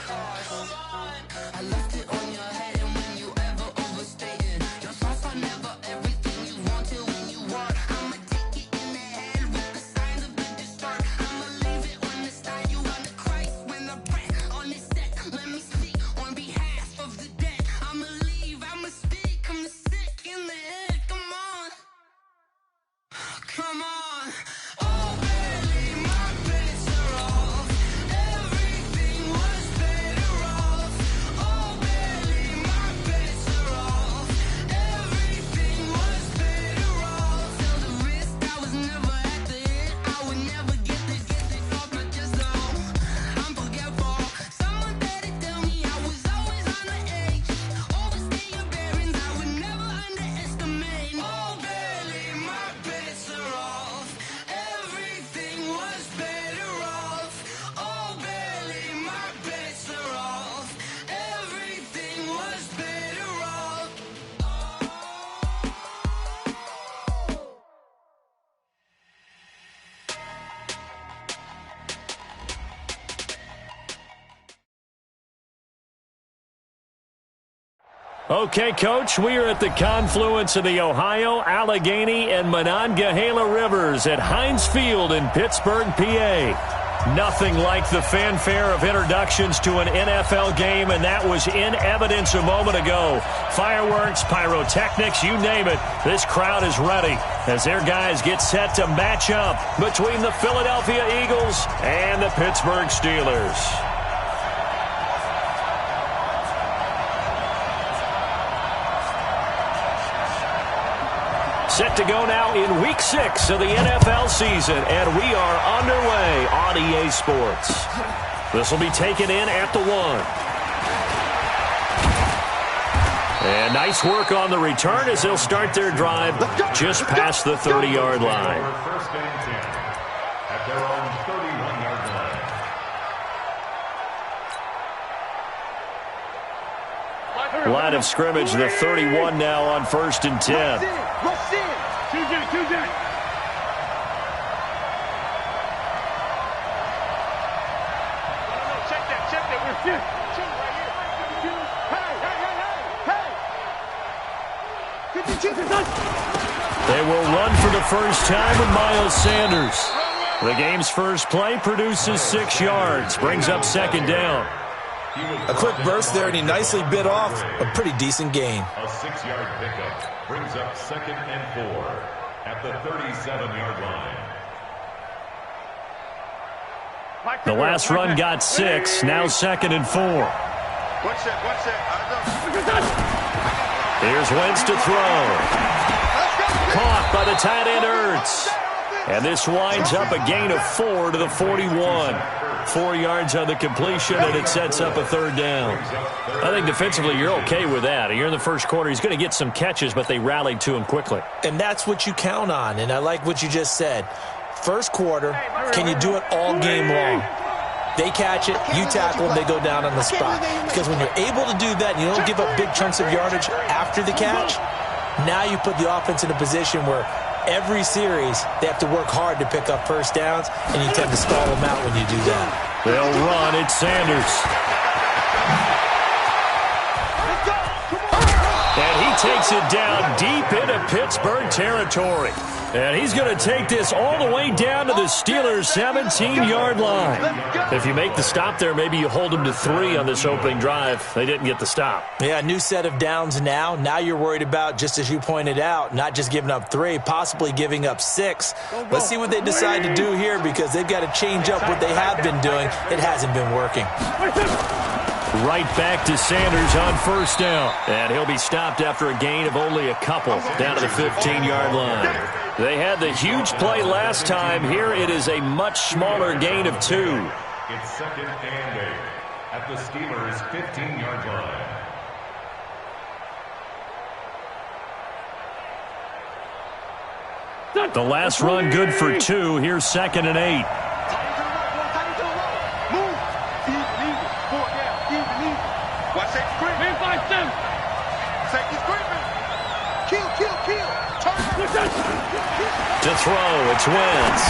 I left it on your head, and when you ever overstate it, your thoughts are never everything you wanted when you want. I'ma take it in the head with the signs of the distort. I'ma leave it on the side. You want the Christ when the breath on this set. Let me speak on behalf of the dead. I'ma leave, I'ma speak. I'm the sick in the head. Come on, come on. Oh, barely my bets are off. Everything was better off. Oh, barely my bets are off. Everything was better off. Till the wrist, I was never at the hit. I would never get this off my chest though. I'm forgetful. Someone better tell me I was always on the edge. Overstay your bearings, I would never underestimate. Oh, barely my bets are off. Everything was better off. Oh, barely my bets are off. Everything was better off. Okay, Coach, we are at the confluence of the Ohio, Allegheny, and Monongahela Rivers at Heinz Field in Pittsburgh, PA. Nothing like the fanfare of introductions to an NFL game, and that was in evidence a moment ago. Fireworks, pyrotechnics, you name it. This crowd is ready as their guys get set to match up between the Philadelphia Eagles and the Pittsburgh Steelers. Set to go now in Week 6 of the NFL season, and we are underway on EA Sports. This will be taken in at the 1. And nice work on the return as they'll start their drive just past the 30-yard line. First and 10 at their own 31-yard line. Line of scrimmage, the 31 now on 1st and 10. Rush in. TJ. Check that. We're good. Hey. They will run for the first time with Miles Sanders. The game's first play produces 6 yards, brings up 2nd down. A quick burst there, and he nicely bit off a pretty decent gain. A 6-yard pickup brings up 2nd and 4 at the 37-yard line. The last run got 6, now 2nd and 4. One set. Here's Wentz to throw. Caught by the tight end Ertz. And this winds up a gain of 4 to the 41. 4 yards on the completion, and it sets up a 3rd down. I think defensively you're okay with that. Here in the first quarter, he's going to get some catches, but they rallied to him quickly. And that's what you count on, and I like what you just said. First quarter, can you do it all game long? They catch it, you tackle them, they go down on the spot. Because when you're able to do that and you don't give up big chunks of yardage after the catch, now you put the offense in a position where every series they have to work hard to pick up first downs, and you tend to stall them out when you do that. They'll run. It's Sanders. And he takes it down deep into Pittsburgh territory. And he's going to take this all the way down to the Steelers' 17-yard line. If you make the stop there, maybe you hold them to 3 on this opening drive. They didn't get the stop. Yeah, new set of downs now. Now you're worried about, just as you pointed out, not just giving up 3, possibly giving up 6. Let's see what they decide to do here, because they've got to change up what they have been doing. It hasn't been working. Right back to Sanders on 1st down. And he'll be stopped after a gain of only a couple down to the 15-yard line. They had the huge play last time. Here it is a much smaller gain of 2. It's 2nd and 8 at the Steelers' 15-yard line. The last run good for 2. Here's 2nd and 8. Watch that screen. Safety screaming. Kill. To throw, it's Wentz.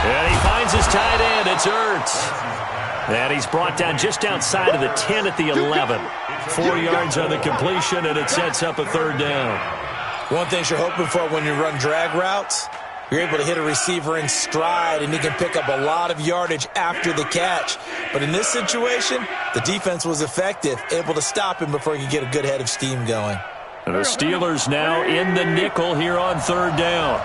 And he finds his tight end. It's Ertz. And he's brought down just outside of the 10 at the 11. 4 yards on the completion, and it sets up a third down. One thing you're hoping for when you run drag routes, you're able to hit a receiver in stride, and he can pick up a lot of yardage after the catch. But in this situation, the defense was effective, able to stop him before he could get a good head of steam going. And the Steelers now in the nickel here on third down.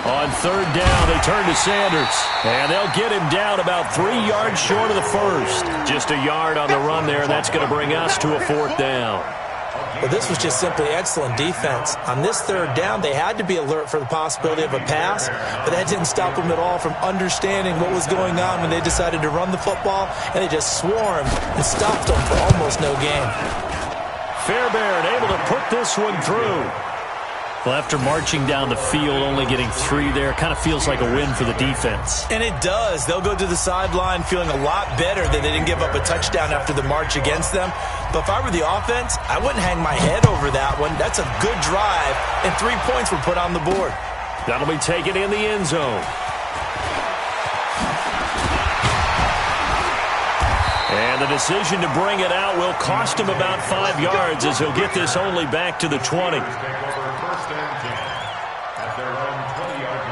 On third down, they turn to Sanders, and they'll get him down about 3 yards short of the first. Just a yard on the run there, and that's going to bring us to a fourth down. Well, this was just simply excellent defense. On this third down, they had to be alert for the possibility of a pass, but that didn't stop them at all from understanding what was going on when they decided to run the football, and they just swarmed and stopped them for almost no gain. Fairbairn able to put this one through. Well, after marching down the field, only getting 3 there, kind of feels like a win for the defense. And it does. They'll go to the sideline feeling a lot better that they didn't give up a touchdown after the march against them. But if I were the offense, I wouldn't hang my head over that one. That's a good drive, and 3 points were put on the board. That'll be taken in the end zone. And the decision to bring it out will cost him about 5 yards as he'll get this only back to the 20. First and 10 at their own 20-yard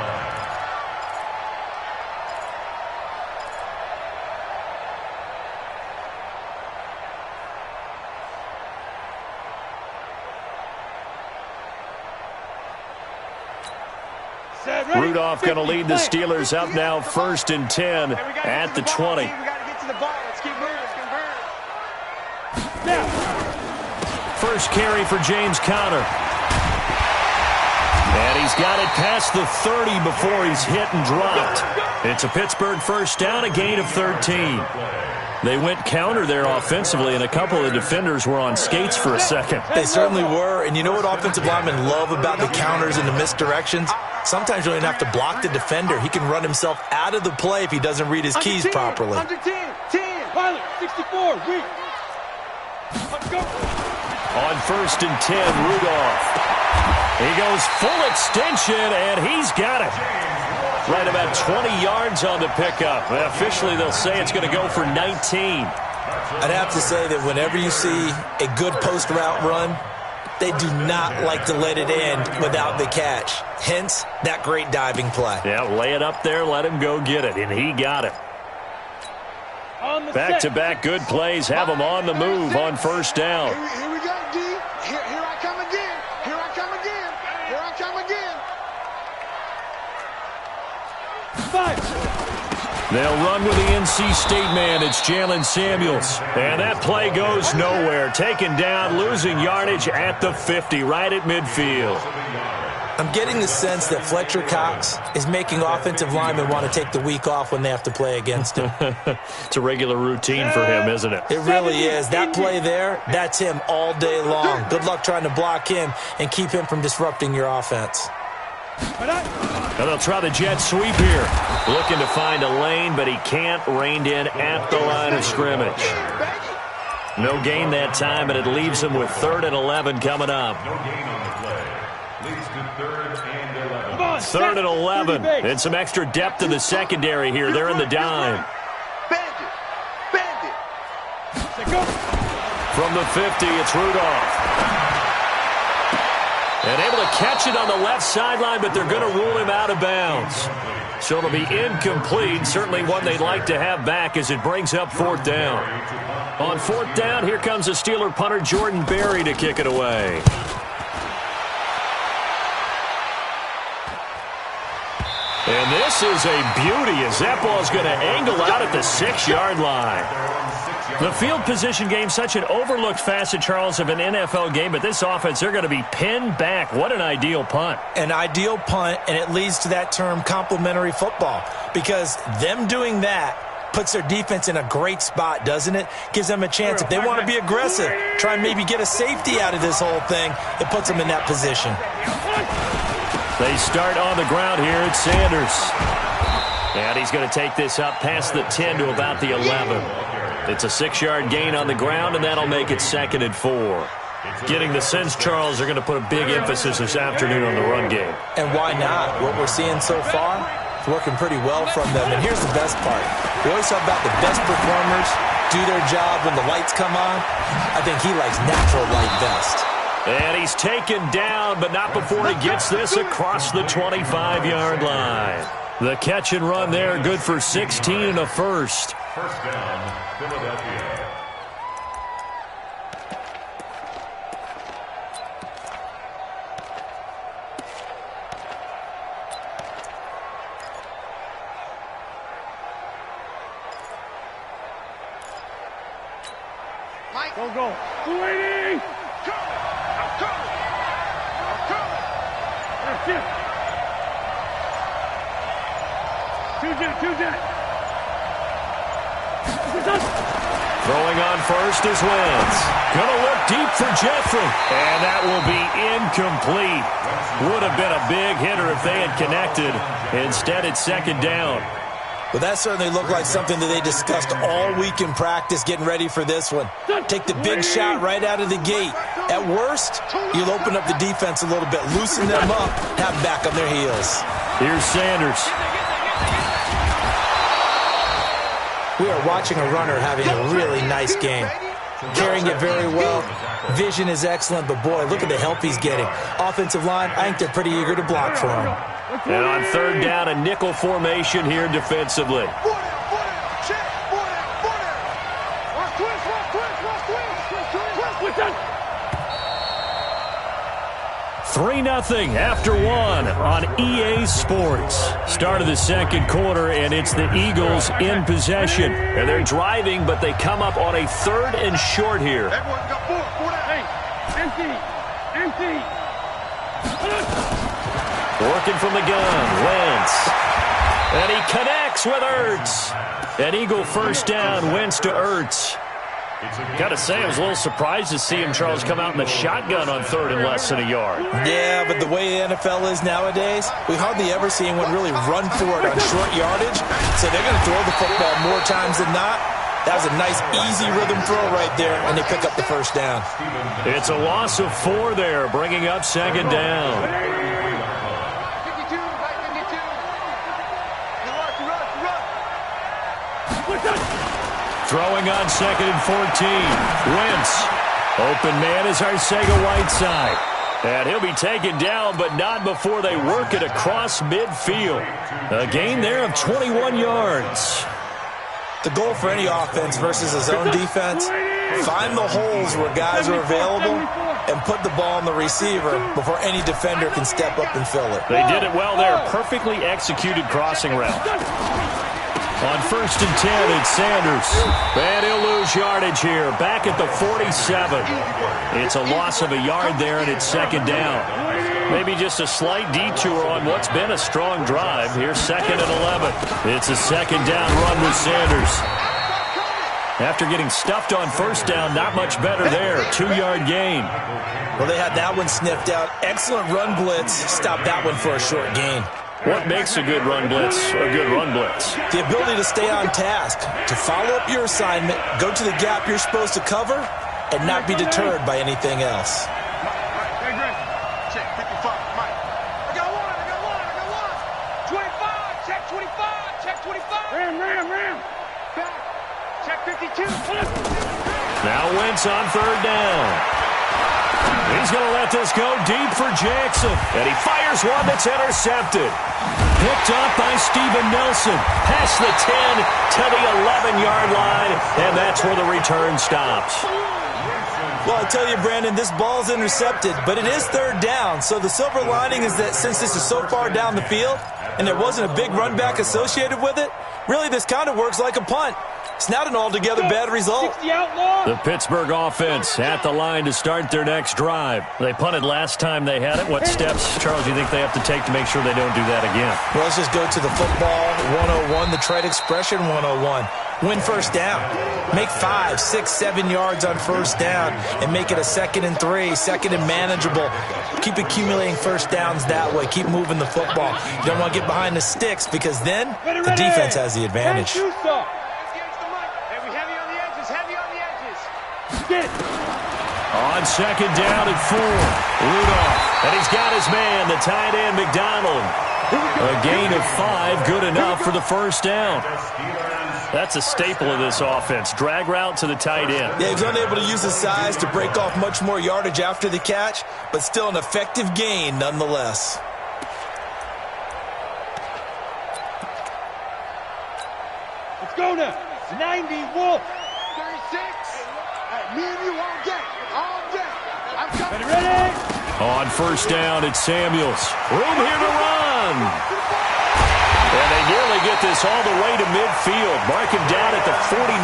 line. Rudolph going to lead the Steelers up now first and 10 at the 20. We got to get to the ball. Let's keep moving. Let's convert. First carry for James Conner. And he's got it past the 30 before he's hit and dropped. It's a Pittsburgh first down, a gain of 13. They went counter there offensively, and a couple of defenders were on skates for a second. They certainly were, and you know what offensive linemen love about the counters and the misdirections? Sometimes you don't even have to block the defender. He can run himself out of the play if he doesn't read his keys properly. 110, 10, pilot, 64, weak. Let's go. On first and 10, Rudolph. He goes full extension, and he's got it. Right about 20 yards on the pickup. Officially, they'll say it's going to go for 19. I'd have to say that whenever you see a good post route run, they do not like to let it end without the catch. Hence, that great diving play. Yeah, lay it up there, let him go get it, and he got it. Back-to-back good plays have him on the move on first down. Here we go, D. Here I come again. Here I come again. Here I come again. 5. They'll run with the NC State man. It's Jalen Samuels. And that play goes nowhere. Taken down, losing yardage at the 50, right at midfield. I'm getting the sense that Fletcher Cox is making offensive linemen want to take the week off when they have to play against him. It's a regular routine for him, isn't it? It really is. That play there, that's him all day long. Good luck trying to block him and keep him from disrupting your offense. And they'll try the jet sweep here. Looking to find a lane, but he can't. Reined in at the line of scrimmage. No gain that time, and it leaves him with 3rd and 11 coming up. No gain on the play. Leads to 3rd and 11. 3rd and 11. And some extra depth to the secondary here. They're in the dime. Bandit. Bandit. From the 50, it's Rudolph. And able to catch it on the left sideline, but they're going to rule him out of bounds. So it'll be incomplete. Certainly one they'd like to have back as it brings up 4th down. On 4th down, here comes the Steeler punter Jordan Berry to kick it away. And this is a beauty as that ball is going to angle out at the 6-yard line. The field position game, such an overlooked facet, Charles, of an NFL game, but this offense, they're going to be pinned back. What an ideal punt. An ideal punt, and it leads to that term complementary football, because them doing that puts their defense in a great spot, doesn't it? Gives them a chance. If they want to be aggressive, try and maybe get a safety out of this whole thing, it puts them in that position. They start on the ground here. It's Sanders. And he's going to take this up past the 10 to about the 11. It's a 6-yard gain on the ground, and that'll make it 2nd and 4. Getting the sense, Charles, they're going to put a big emphasis this afternoon on the run game. And why not? What we're seeing so far, It's working pretty well from them. And here's the best part. We always talk about the best performers do their job when the lights come on. I think he likes natural light best. And he's taken down, but not before he gets this across the 25-yard line. The catch and run there, good for 16 and a first. First down, Philadelphia. Mike. Go, go. 280. I'm coming. That's it. Two jet. Throwing on first is Wentz. Gonna look deep for Jeffrey. And that will be incomplete. Would have been a big hitter if they had connected. Instead, it's second down. But that certainly looked like something that they discussed all week in practice getting ready for this one. Take the big shot right out of the gate. At worst, you'll open up the defense a little bit, loosen them up, have them back on their heels. Here's Sanders. We are watching a runner having a really nice game. Carrying it very well. Vision is excellent, but boy, look at the help he's getting. Offensive line, I think they're pretty eager to block for him. And on third down, a nickel formation here defensively. 3-0 after one on EA Sports. Start of the second quarter, and it's the Eagles in possession. And they're driving, but they come up on a 3rd and short here. Everyone got four down. Hey, empty. Working from the gun, Wentz. And he connects with Ertz. An Eagle first down, Wentz to Ertz. Got to say, I was a little surprised to see him, Charles, come out in the shotgun on 3rd and less than a yard. Yeah, but the way the NFL is nowadays, we hardly ever see anyone really run for it on short yardage. So they're going to throw the football more times than not. That was a nice, easy rhythm throw right there, and they pick up the first down. It's a loss of 4 there, bringing up second down. 52, right 52. You run. Throwing on 2nd and 14. Wentz. Open man is Arcega-Whiteside. And he'll be taken down, but not before they work it across midfield. A gain there of 21 yards. The goal for any offense versus a zone defense, find the holes where guys are available and put the ball on the receiver before any defender can step up and fill it. They did it well there. Perfectly executed crossing route. On 1st and 10, it's Sanders. And he'll lose yardage here. Back at the 47. It's a loss of a yard there, and it's second down. Maybe just a slight detour on what's been a strong drive. Here's 2nd and 11. It's a second down run with Sanders. After getting stuffed on first down, not much better there. 2-yard gain. Well, they had that one sniffed out. Excellent run blitz. Stopped that one for a short gain. What makes a good run blitz a good run blitz? The ability to stay on task, to follow up your assignment, go to the gap you're supposed to cover, and not be deterred by anything else. Check 55, Mike. I got one. 25, check 25, check 25. Ram. Back. Check 52. Now Wentz on 3rd down. He's going to let this go deep for Jackson. And he fires one that's intercepted. Picked up by Steven Nelson. Past the 10 to the 11-yard line. And that's where the return stops. Well, I tell you, Brandon, this ball's intercepted, but it is 3rd down. So the silver lining is that since this is so far down the field and there wasn't a big run back associated with it, really this kind of works like a punt. It's not an altogether bad result. The Pittsburgh offense at the line to start their next drive. They punted last time they had it. What steps, Charles, do you think they have to take to make sure they don't do that again? Well, let's just go to the football 101, the trade expression 101. Win first down. Make 5, 6, 7 yards on first down and make it a 2nd and 3, 2nd and manageable. Keep accumulating first downs that way. Keep moving the football. You don't want to get behind the sticks because then the defense has the advantage. On 2nd down at 4, Rudolph. And he's got his man, the tight end, McDonald. A gain of 5, good enough for the first down. That's a staple of this offense. Drag route to the tight end. Yeah, he was unable to use his size to break off much more yardage after the catch, but still an effective gain nonetheless. Let's go now. 91. 36. Hey, me and you all day. All day. I'm coming. Ready? On first down, it's Samuels. Room here to run. And they nearly get this all the way to midfield. Mark him down at the 49.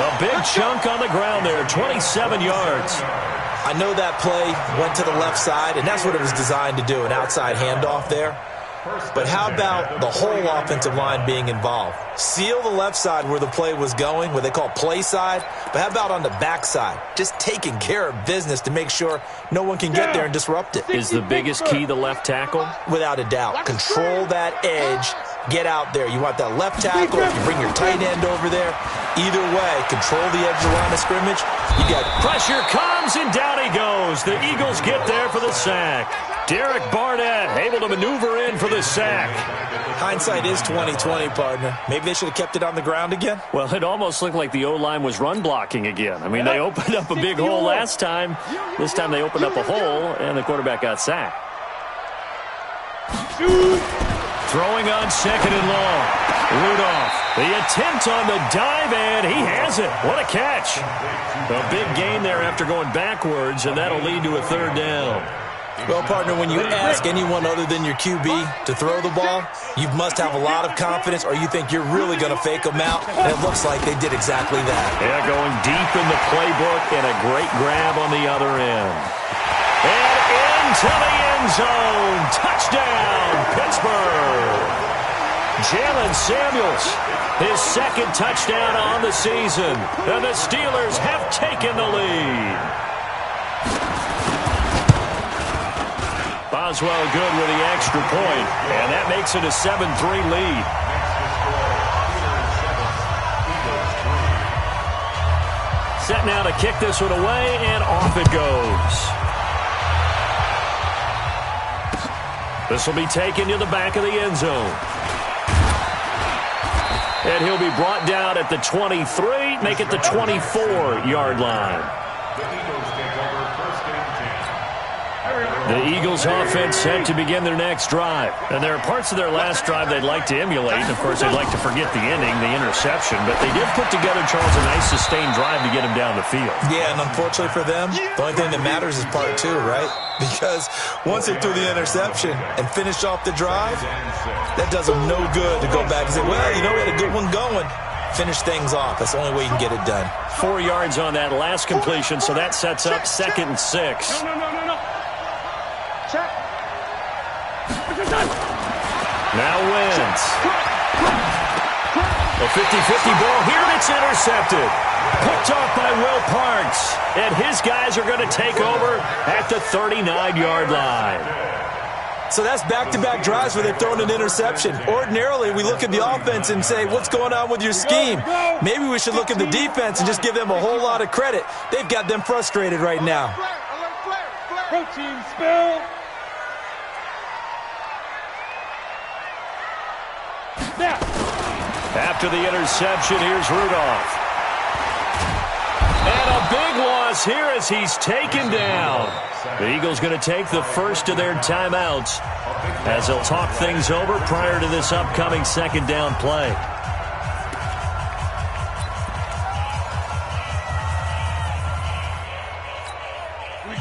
A big chunk on the ground there, 27 yards. I know that play went to the left side, and that's what it was designed to do, an outside handoff there. But how about the whole offensive line being involved? Seal the left side where the play was going, what they call play side. But how about on the back side? Just taking care of business to make sure no one can get there and disrupt it. Is the biggest key the left tackle? Without a doubt. Control that edge. Get out there. You want that left tackle. If you bring your tight end over there, either way, control the edge of the line of scrimmage. You got Pressure comes, and down he goes. The Eagles get there for the sack. Derek Barnett able to maneuver in for the sack. hindsight is 20/20, partner. Maybe they should have kept it on the ground again. Well, it almost looked like the O-line was run blocking again. I mean, they opened up a big hole last time. This time they opened up a hole, and the quarterback got sacked. Throwing on second and long. Rudolph, the attempt on the dive, and he has it. What a catch. A big gain there after going backwards, and that'll lead to a third down. Well, partner, when you ask anyone other than your QB to throw the ball, you must have a lot of confidence, or you think you're really going to fake them out, and it looks like they did exactly that. Yeah, going deep in the playbook, and a great grab on the other end. And into the end zone. Touchdown, Pittsburgh. Jalen Samuels, his second touchdown on the season. And the Steelers have taken the lead. Boswell good with the extra point, and that makes it a 7-3 lead. Set now to kick this one away, and off it goes. This will be taken to the back of the end zone. And he'll be brought down at the 23, make it the 24-yard line. The Eagles offense set to begin their next drive. And there are parts of their last drive they'd like to emulate. And of course, they'd like to forget the ending, the interception. But they did put together, Charles, a nice sustained drive to get him down the field. Yeah, and unfortunately for them, the only thing that matters is part two, right? Because once they threw the interception and finished off the drive, that does them no good to go back and say, well, you know, we had a good one going. Finish things off. That's the only way you can get it done. 4 yards on that last completion, so that sets up 2nd and 6. No. Check. Now Wentz. A 50-50 ball here, and it's intercepted. Picked off by Will Parks. And his guys are going to take over at the 39-yard line. So that's back-to-back drives where they've thrown an interception. Ordinarily, we look at the offense and say, what's going on with your scheme? Maybe we should look at the defense and just give them a whole lot of credit. They've got them frustrated right now. Protein spill. Now. After the interception, here's Rudolph. And a big loss here as he's taken down. The Eagles going to take the first of their timeouts as they'll talk things over prior to this upcoming second down play.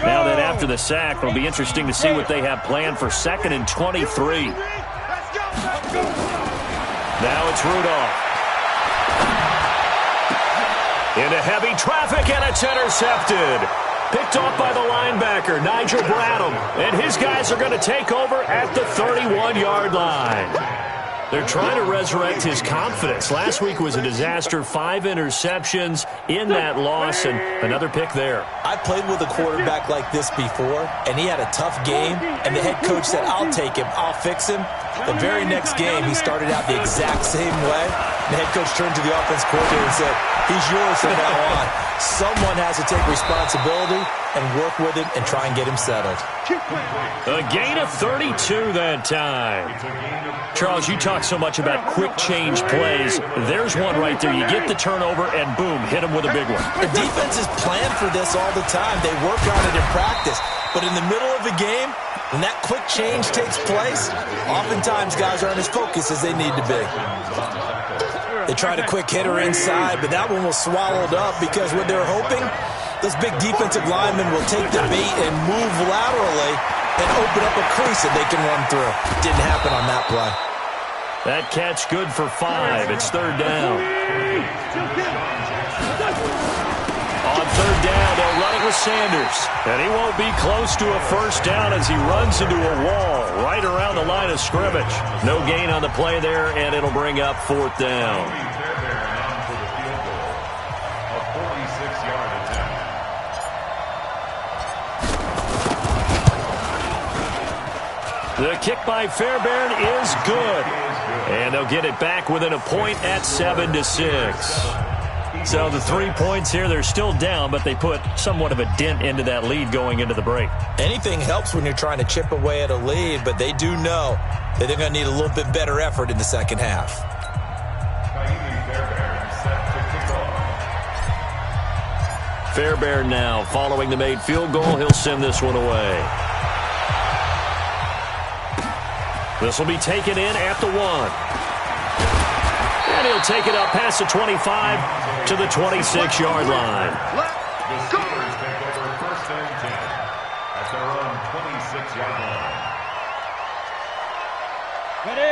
Now that after the sack, it'll be interesting to see what they have planned for 2nd and 23. Now it's Rudolph. Into heavy traffic, and it's intercepted. Picked off by the linebacker, Nigel Bradham. And his guys are going to take over at the 31-yard line. They're trying to resurrect his confidence. Last week was a disaster. 5 interceptions in that loss, and another pick there. I played with a quarterback like this before, and he had a tough game, and the head coach said, I'll take him, I'll fix him. The very next game, he started out the exact same way. The head coach turned to the offense coordinator and said, he's yours from now on. Someone has to take responsibility and work with him and try and get him settled. A gain of 32 that time. Charles, you talk so much about quick change plays. There's one right there. You get the turnover and boom, hit him with a big one. The defense is planned for this all the time. They work on it in practice. But in the middle of the game, when that quick change takes place, oftentimes guys aren't as focused as they need to be. They tried a quick hitter inside, but that one was swallowed up because what they're hoping, those big defensive linemen will take the bait and move laterally and open up a crease that they can run through. Didn't happen on that play. That catch good for 5. It's third down. On third down, they'll run it with Sanders. And he won't be close to a first down as he runs into a wall right around the line of scrimmage. No gain on the play there, and it'll bring up fourth down. The kick by Fairbairn is good. And they'll get it back within a point at 7-6. So the 3 points here, they're still down, but they put somewhat of a dent into that lead going into the break. Anything helps when you're trying to chip away at a lead, but they do know that they're going to need a little bit better effort in the second half. Fairbairn now following the made field goal. He'll send this one away. This will be taken in at the 1. And he'll take it up past the 25 to the 26-yard line. The Steelers take over first and 10 at their own 26-yard line.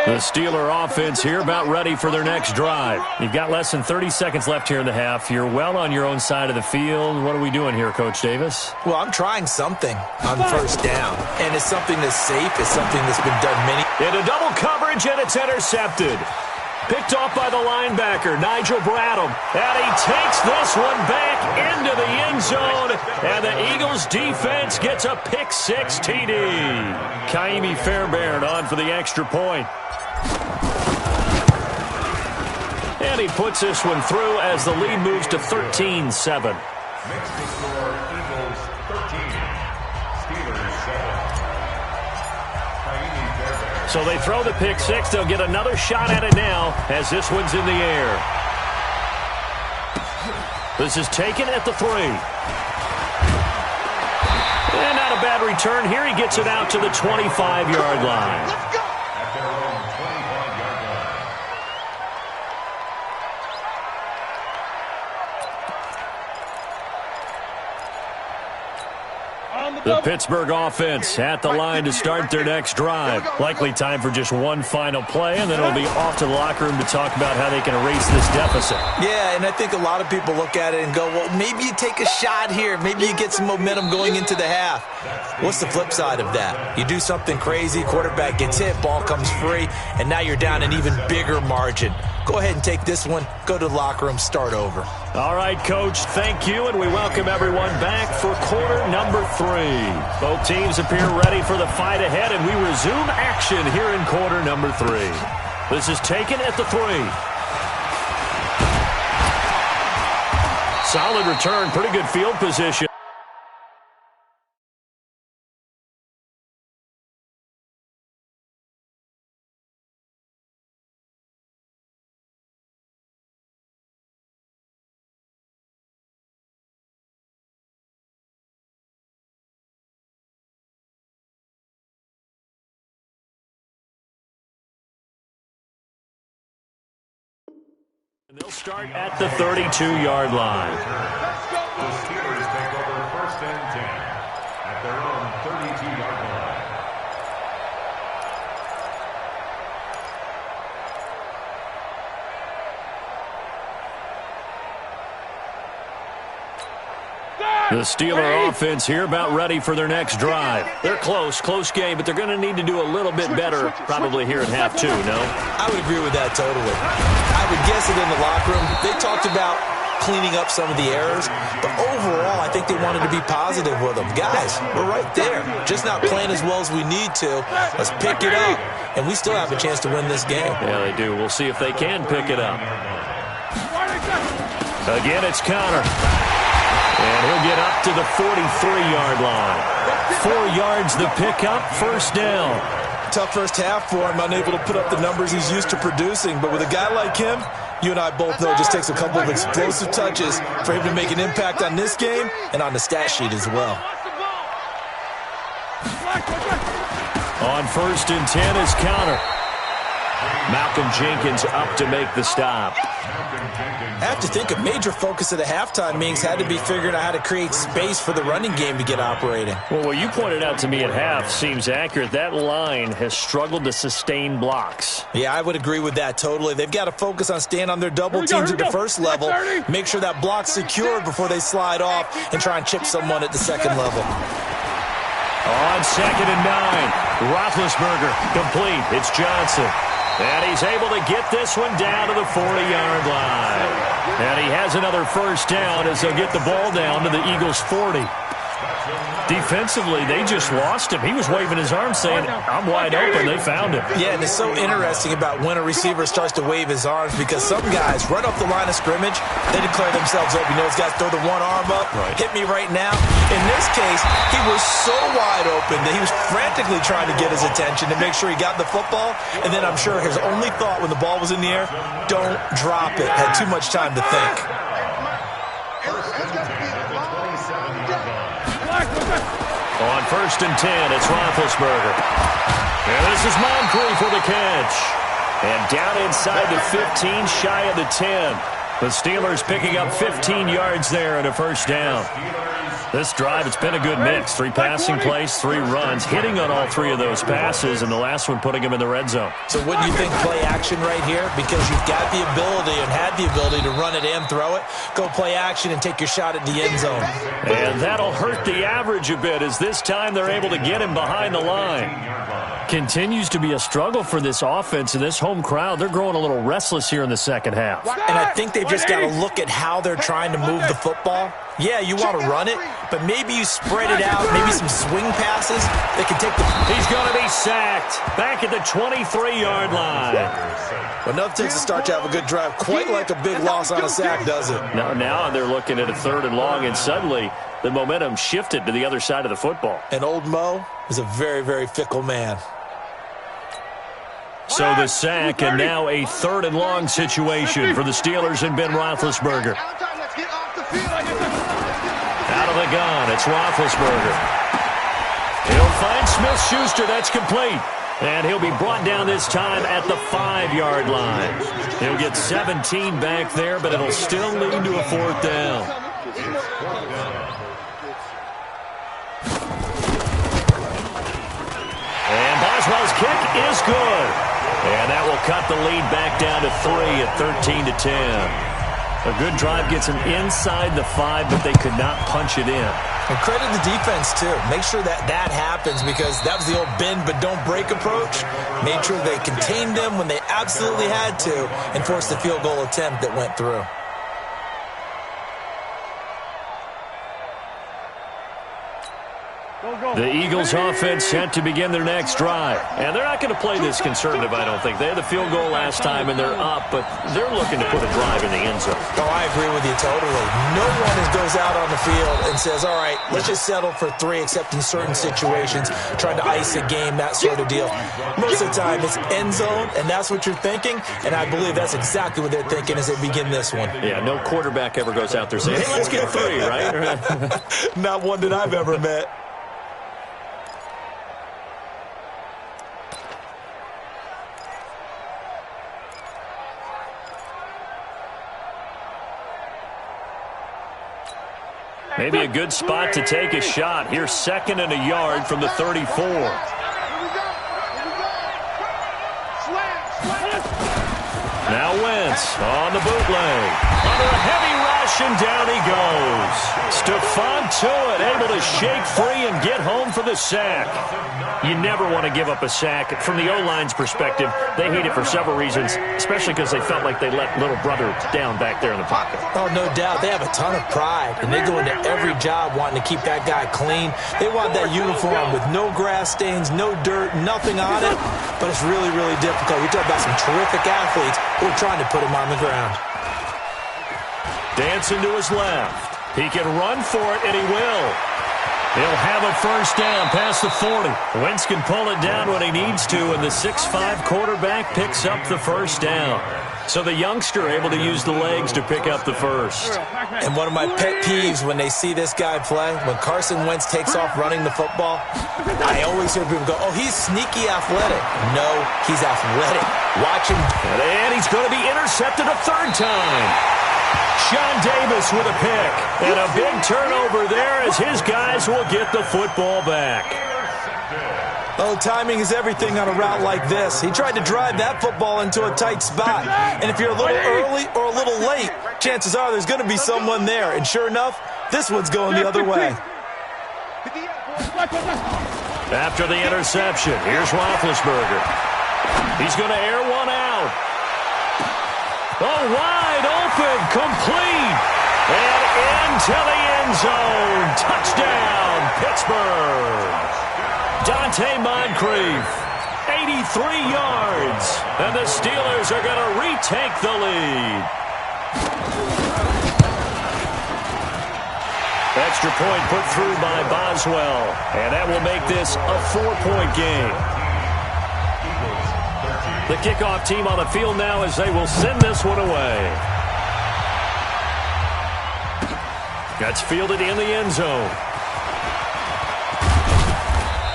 The Steeler offense here about ready for their next drive. You've got less than 30 seconds left here in the half. You're well on your own side of the field. What are we doing here, Coach Davis? Well, I'm trying something on first down, and it's something that's safe. It's something that's been done many. Into double coverage, and it's intercepted. Picked off by the linebacker, Nigel Bradham. And he takes this one back into the end zone. And the Eagles defense gets a pick-6 TD. Kaimi Fairbairn on for the extra point. And he puts this one through as the lead moves to 13-7. Next to score, Eagles 13, Steelers 7. So they throw the pick-6. They'll get another shot at it now as this one's in the air. This is taken at the 3. And not a bad return here. He gets it out to the 25-yard line. Let's go. At their own 25-yard line. The Pittsburgh offense at the line to start their next drive. Likely time for just one final play, and then it'll be off to the locker room to talk about how they can erase this deficit. Yeah, and I think a lot of people look at it and go, well, maybe you take a shot here. Maybe you get some momentum going into the half. What's the flip side of that? You do something crazy, quarterback gets hit, ball comes free, and now you're down an even bigger margin. Go ahead and take this one, go to the locker room, start over. All right, Coach, thank you, and we welcome everyone back for quarter number 3. Both teams appear ready for the fight ahead, and we resume action here in quarter number 3. This is taken at the 3. Solid return, pretty good field position. And they'll start at the 32-yard line. The Steelers take over first and 10 at their own 32-yard line. The Steeler offense here about ready for their next drive. They're close game, but they're going to need to do a little bit better probably here at half 2, no? I would agree with that totally. I would guess it in the locker room. They talked about cleaning up some of the errors. But overall, I think they wanted to be positive with them. Guys, we're right there. Just not playing as well as we need to. Let's pick it up. And we still have a chance to win this game. Yeah, they do. We'll see if they can pick it up. Again, it's Conner. And he'll get up to the 43-yard line. 4 yards the pickup, first down. Tough first half for him, unable to put up the numbers he's used to producing. But with a guy like him, you and I both know it just takes a couple of explosive touches for him to make an impact on this game and on the stat sheet as well. On 1st and 10 is Conner. Malcolm Jenkins up to make the stop. I have to think a major focus of the halftime meetings had to be figuring out how to create space for the running game to get operating. Well, what you pointed out to me at half seems accurate. That line has struggled to sustain blocks. Yeah, I would agree with that totally. They've got to focus on staying on their double teams at the first level, make sure that block's secured before they slide off, and try and chip someone at the second level. On 2nd and 9, Roethlisberger complete. It's Johnson. And he's able to get this one down to the 40-yard line. And he has another first down as they'll get the ball down to the Eagles' 40. Defensively, they just lost him. He was waving his arms saying, I'm wide open. They found him. Yeah, and it's so interesting about when a receiver starts to wave his arms because some guys right off the line of scrimmage, they declare themselves open. You know, those guys throw the one arm up, hit me right now. In this case, he was so wide open that he was frantically trying to get his attention to make sure he got the football. And then I'm sure his only thought when the ball was in the air, don't drop it. Had too much time to think. On 1st and 10, it's Roethlisberger. And this is Moncrief for the catch. And down inside the 15, shy of the 10. The Steelers picking up 15 yards there and a first down. This drive, it's been a good mix. 3 passing plays, 3 runs, hitting on all 3 of those passes, and the last one putting him in the red zone. So wouldn't you think play action right here? Because you've got the ability and had the ability to run it and throw it. Go play action and take your shot at the end zone. And that'll hurt the average a bit as this time they're able to get him behind the line. Continues to be a struggle for this offense and this home crowd. They're growing a little restless here in the second half. And I think they've just got to look at how they're trying to move the football. Yeah, you want to run it, but maybe you spread it out, maybe some swing passes that can take the... He's going to be sacked back at the 23-yard line. Well, nothing takes to start to have a good drive quite like a big loss on a sack, does it? Now they're looking at a 3rd and long, and suddenly the momentum shifted to the other side of the football. And old Mo is a very, very fickle man. So the sack, and now a 3rd and long situation for the Steelers and Ben Roethlisberger. Out of the gun, it's Roethlisberger. He'll find Smith-Schuster. That's complete. And he'll be brought down this time at the 5-yard line. He'll get 17 back there, but it'll still lead to a 4th down. And Boswell's kick is good. And that will cut the lead back down to 3 at 13-10. A good drive gets them inside the 5, but they could not punch it in. And credit the defense, too. Make sure that happens because that was the old bend but don't break approach. Made sure they contained them when they absolutely had to and forced the field goal attempt that went through. The Eagles offense set to begin their next drive. And they're not going to play this conservative, I don't think. They had the field goal last time, and they're up, but they're looking to put a drive in the end zone. Oh, I agree with you totally. No one goes out on the field and says, all right, let's just settle for 3, except in certain situations, trying to ice a game, that sort of deal. Most of the time, it's end zone, and that's what you're thinking, and I believe that's exactly what they're thinking as they begin this one. Yeah, no quarterback ever goes out there saying, hey, let's get 3, right? Not one that I've ever met. Maybe a good spot to take a shot. Here's 2nd and a yard from the 34. Now Wentz on the bootleg. Under a heavy rush, and down he goes. Stephon Tuitt able to shake free and get home for the sack. You never want to give up a sack. From the O-line's perspective, they hate it for several reasons, especially because they felt like they let little brother down back there in the pocket. Oh, no doubt. They have a ton of pride, and they go into every job wanting to keep that guy clean. They want that uniform with no grass stains, no dirt, nothing on it, but it's really, really difficult. You're talking about some terrific athletes who are trying to put him on the ground. Dancing to his left. He can run for it, and he will. He'll have a first down past the 40. Wentz can pull it down when he needs to, and the 6'5" quarterback picks up the first down. So the youngster able to use the legs to pick up the first. And one of my pet peeves when they see this guy play, when Carson Wentz takes off running the football, I always hear people go, oh, he's sneaky athletic. No, he's athletic. Watch him. And he's going to be intercepted a third time. Sean Davis with a pick. And a big turnover there as his guys will get the football back. Oh, timing is everything on a route like this. He tried to drive that football into a tight spot. And if you're a little early or a little late, chances are there's going to be someone there. And sure enough, this one's going the other way. After the interception, here's Roethlisberger. He's going to air one out. Oh, wide open, complete. And into the end zone. Touchdown, Pittsburgh. Dante Moncrief, 83 yards. And the Steelers are going to retake the lead. Extra point put through by Boswell. And that will make this a 4-point game. The kickoff team on the field now as they will send this one away. That's fielded in the end zone.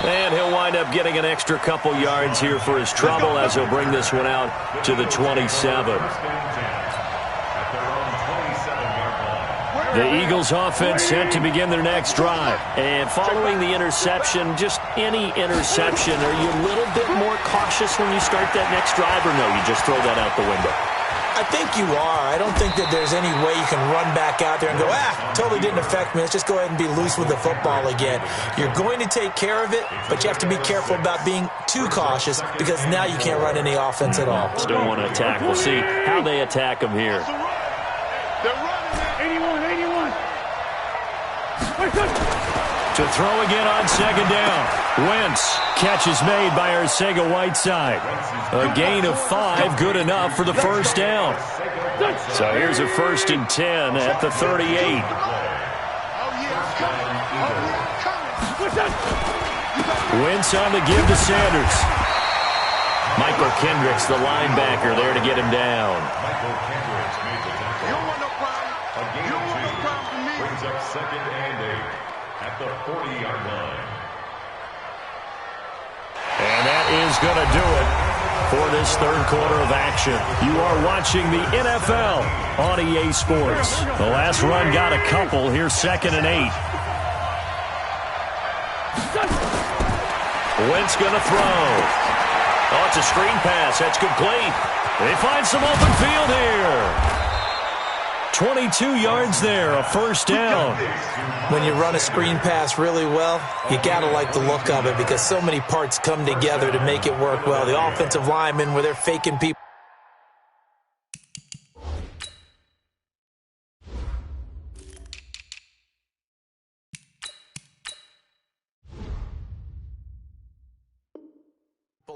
And he'll wind up getting an extra couple yards here for his trouble as he'll bring this one out to the 27. The Eagles offense set to begin their next drive. And following the interception, just any interception, are you a little bit more cautious when you start that next drive, or no, you just throw that out the window? I think you are. I don't think that there's any way you can run back out there and go, totally didn't affect me. Let's just go ahead and be loose with the football again. You're going to take care of it, but you have to be careful about being too cautious because now you can't run any offense at all. Still want to attack. We'll see how they attack him here. They're running 81. To throw again on second down. Wentz. Catch is made by Arcega-Whiteside. A gain of 5, good enough for the first down. So here's a 1st and 10 at the 38. Wentz on the give to Sanders. Michael Kendricks, the linebacker, there to get him down. Brings up 2nd and 8 at the 40-yard line. And that is going to do it for this third quarter of action. You are watching the NFL on EA Sports. The last run got a couple. Here's 2nd and 8. Wentz going to throw. Oh, it's a screen pass. That's complete. They find some open field here. 22 yards there, a first down. When you run a screen pass really well, you got to like the look of it because so many parts come together to make it work well. The offensive linemen, where they're faking people.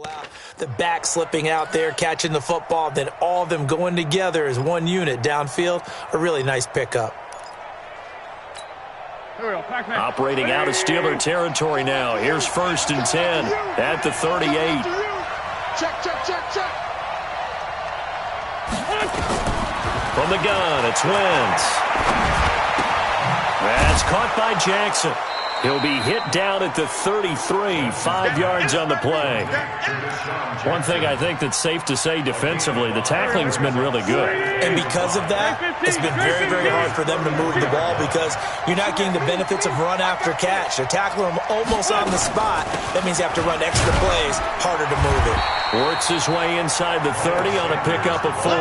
Out, the back slipping out there, catching the football, then all of them going together as one unit downfield. A really nice pickup. Operating out of Steeler territory now. Here's 1st and 10 at the 38. Check. From the gun, it's Wentz. That's caught by Jackson. He'll be hit down at the 33, 5 yards on the play. One thing I think that's safe to say defensively, the tackling's been really good. And because of that, it's been very, very hard for them to move the ball because you're not getting the benefits of run after catch. They're tackling them almost on the spot. That means you have to run extra plays, harder to move it. Works his way inside the 30 on a pickup of 4.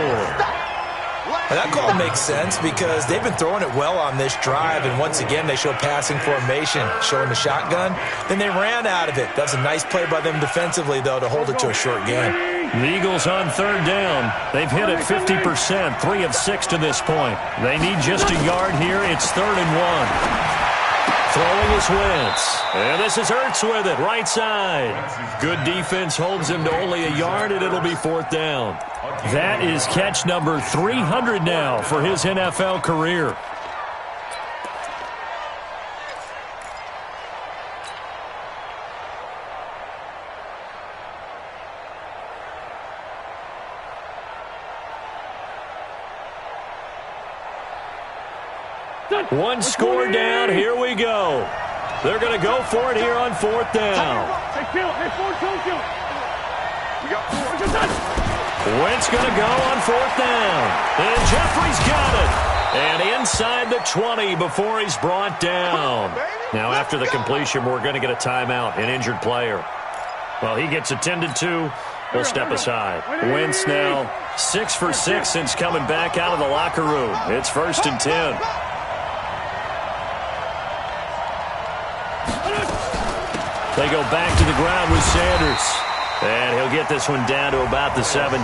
Well, that call makes sense because they've been throwing it well on this drive, and once again, they show passing formation, showing the shotgun. Then they ran out of it. That's a nice play by them defensively, though, to hold it to a short game. The Eagles on third down. They've hit it 50%, 3 of 6 to this point. They need just a yard here. It's 3rd and 1. Throwing is Wentz. And this is Ertz with it, right side. Good defense holds him to only a yard, and it'll be 4th down. That is catch number 300 now for his NFL career. One score down. Here we go. They're going to go for it here on 4th down. Wentz going to go on 4th down. And Jeffrey's got it. And inside the 20 before he's brought down. Now after the completion, we're going to get a timeout, an injured player. Well, he gets attended to. We'll step aside. Wentz now 6 for 6 since coming back out of the locker room. It's 1st and 10. They go back to the ground with Sanders. And he'll get this one down to about the 17.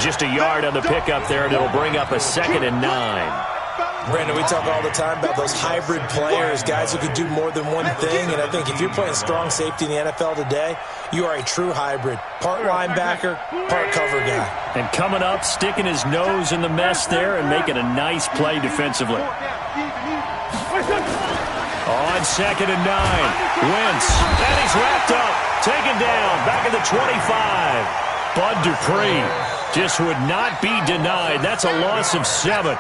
Just a yard on the pickup there, and it'll bring up a 2nd and 9. Brandon, we talk all the time about those hybrid players, guys who can do more than one thing. And I think if you're playing strong safety in the NFL today, you are a true hybrid. Part linebacker, part cover guy. And coming up, sticking his nose in the mess there and making a nice play defensively. On 2nd and 9, Wentz, and he's wrapped up, taken down, back at the 25. Bud Dupree just would not be denied. That's a loss of 7.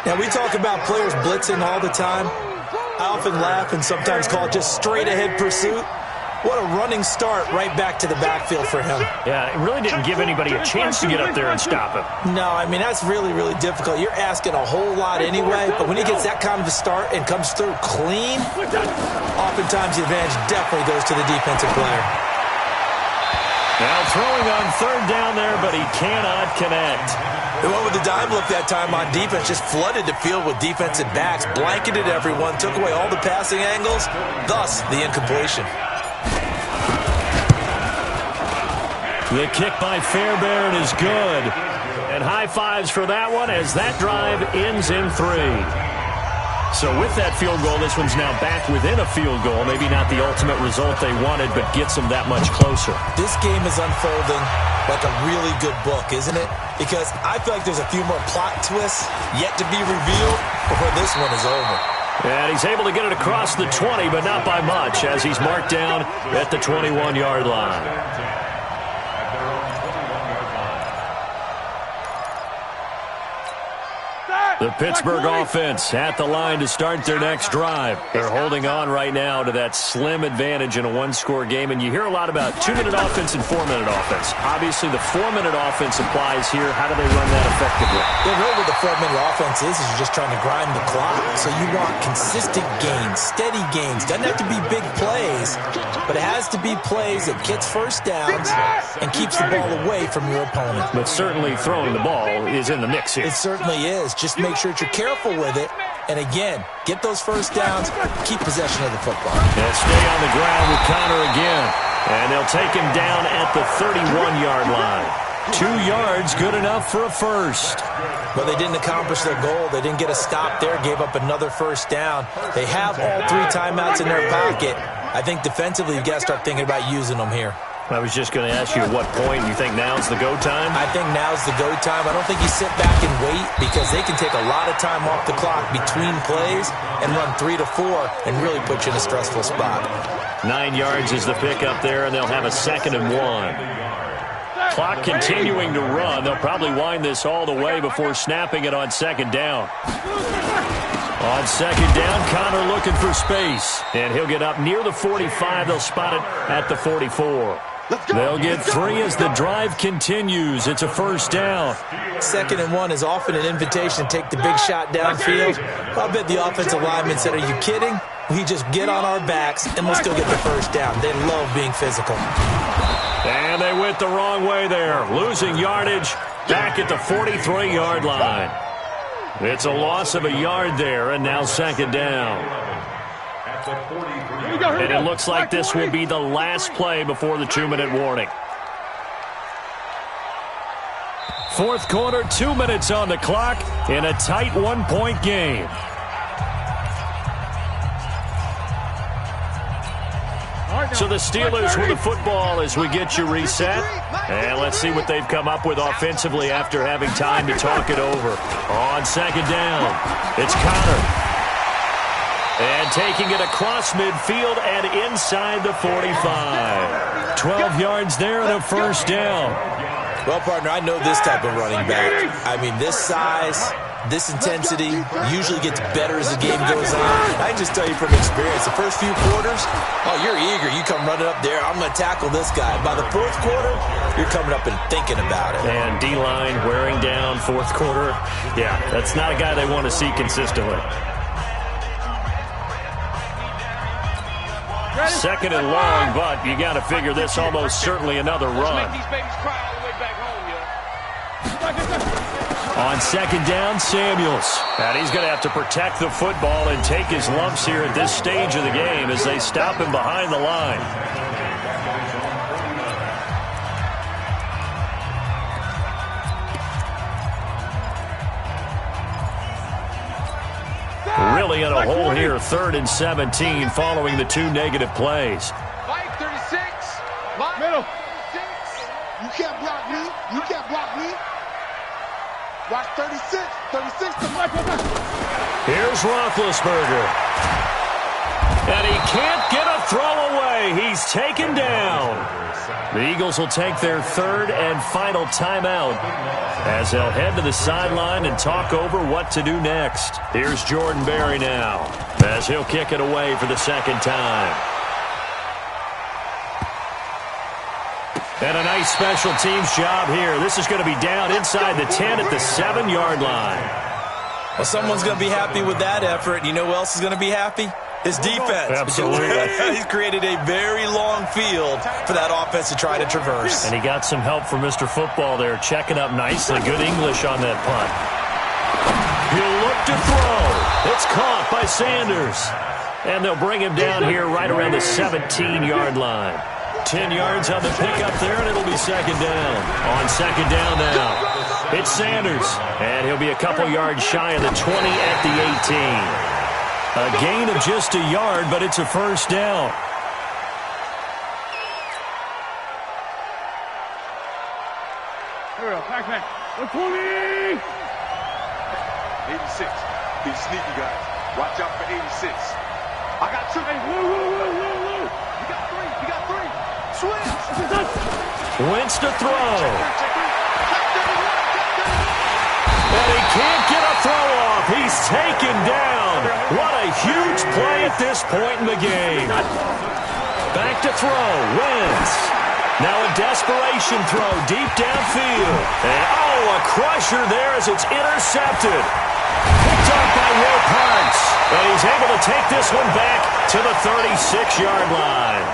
Now, we talk about players blitzing all the time. I often laugh and sometimes call it just straight-ahead pursuit. What a running start right back to the backfield for him. Yeah, it really didn't give anybody a chance to get up there and stop him. No, I mean, that's really, really difficult. You're asking a whole lot anyway, but when he gets that kind of a start and comes through clean, oftentimes the advantage definitely goes to the defensive player. Now throwing on 3rd down there, but he cannot connect. They went with the dime look that time on defense, just flooded the field with defensive backs, blanketed everyone, took away all the passing angles, thus the incompletion. The kick by Fairbairn is good. And high fives for that one as that drive ends in 3. So with that field goal, this one's now back within a field goal. Maybe not the ultimate result they wanted, but gets them that much closer. This game is unfolding like a really good book, isn't it? Because I feel like there's a few more plot twists yet to be revealed before this one is over. And he's able to get it across the 20, but not by much, as he's marked down at the 21-yard line. The Pittsburgh offense at the line to start their next drive. They're holding on right now to that slim advantage in a one-score game. And you hear a lot about 2-minute offense and 4-minute offense. Obviously, the 4-minute offense applies here. How do they run that effectively? Yeah, really what the 4-minute offense is you're just trying to grind the clock. So you want consistent gains, steady gains. Doesn't have to be big plays, but it has to be plays that gets first downs and keeps the ball away from your opponent. But certainly throwing the ball is in the mix here. It certainly is. Just make sure that you're careful with it. And again, get those first downs, keep possession of the football. They'll stay on the ground with Connor again. And they'll take him down at the 31-yard line. 2 yards, good enough for a first. Well, they didn't accomplish their goal. They didn't get a stop there, gave up another first down. They have all 3 timeouts in their pocket. I think defensively, you've got to start thinking about using them here. I was just going to ask you at what point you think now's the go time? I think now's the go time. I don't think you sit back and wait because they can take a lot of time off the clock between plays and run 3 to 4 and really put you in a stressful spot. 9 yards is the pickup there, and they'll have a 2nd and 1. Clock continuing to run. They'll probably wind this all the way before snapping it on 2nd down. On 2nd down, Connor looking for space. And he'll get up near the 45. They'll spot it at the 44. They'll get 3 as the drive continues. It's a first down. 2nd and 1 is often an invitation to take the big shot downfield. I bet the offensive lineman said, are you kidding? We just get on our backs and we'll still get the first down. They love being physical. And they went the wrong way there. Losing yardage Back at the 43-yard line. It's a loss of a yard there, and now second down. At the 43. And it looks like this will be the last play before the 2-minute warning. Fourth quarter, 2 minutes on the clock in a tight 1-point game. So the Steelers with the football as we get you reset. And let's see what they've come up with offensively after having time to talk it over. On second down, it's Connor. And taking it across midfield and inside the 45. 12 yards there and a first down. Well, partner, I know this type of running back. I mean, this size, this intensity usually gets better as the game goes on. I can just tell you from experience, the first few quarters, oh, you're eager. You come running up there, I'm going to tackle this guy. By the fourth quarter, you're coming up and thinking about it. And D-line wearing down fourth quarter. Yeah, that's not a guy they want to see consistently. Second and long, but you got to figure this almost certainly another run. On second down, Samuels. And he's going to have to protect the football and take his lumps here at this stage of the game as they stop him behind the line. Really in a hole here, 3rd and 17 following the 2 negative plays. Mike 36. Mike Middle. 36. You can't block me. You can't block me. Watch 36. 36 to Mike. Here's Roethlisberger. And he can't get a throw away. He's taken down. The Eagles will take their 3rd and final timeout as they'll head to the sideline and talk over what to do next. Here's Jordan Berry now as he'll kick it away for the second time. And a nice special teams job here. This is going to be down inside the 10 at the 7-yard line. Well, someone's going to be happy with that effort. You know who else is going to be happy? His defense. Absolutely. He's created a very long field for that offense to try to traverse. And he got some help from Mr. Football there, checking up nicely. Good English on that punt. He'll look to throw. It's caught by Sanders. And they'll bring him down here right around the 17-yard line. 10 yards on the pickup there, and it'll be second down. On second down now, it's Sanders. And he'll be a couple yards shy of the 20 at the 18. A gain of just a yard, but it's a first down. Here, back. 120. 86. Be sneaky, guys. Watch out for 86. I got 2. Hey, Lou. You got 3. Switch. Wentz to throw. And he can't get a throw off. He's taken down. What a huge play at this point in the game. Back to throw. Wentz. Now a desperation throw deep downfield. And a crusher there as it's intercepted. Picked up by Will Parks. And he's able to take this one back to the 36-yard line.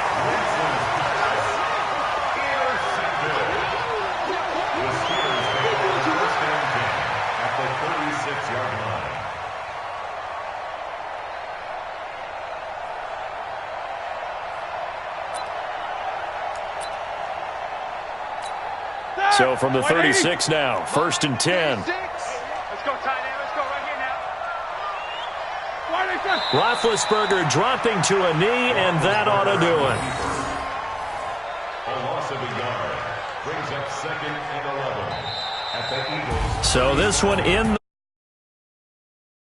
So from the 36 now, 1st and 10. Let's go, tight end. Let's go right here now. Roethlisberger dropping to a knee, and that ought to do it. A loss of a yard brings up 2nd and 11 at the Eagles. So this one in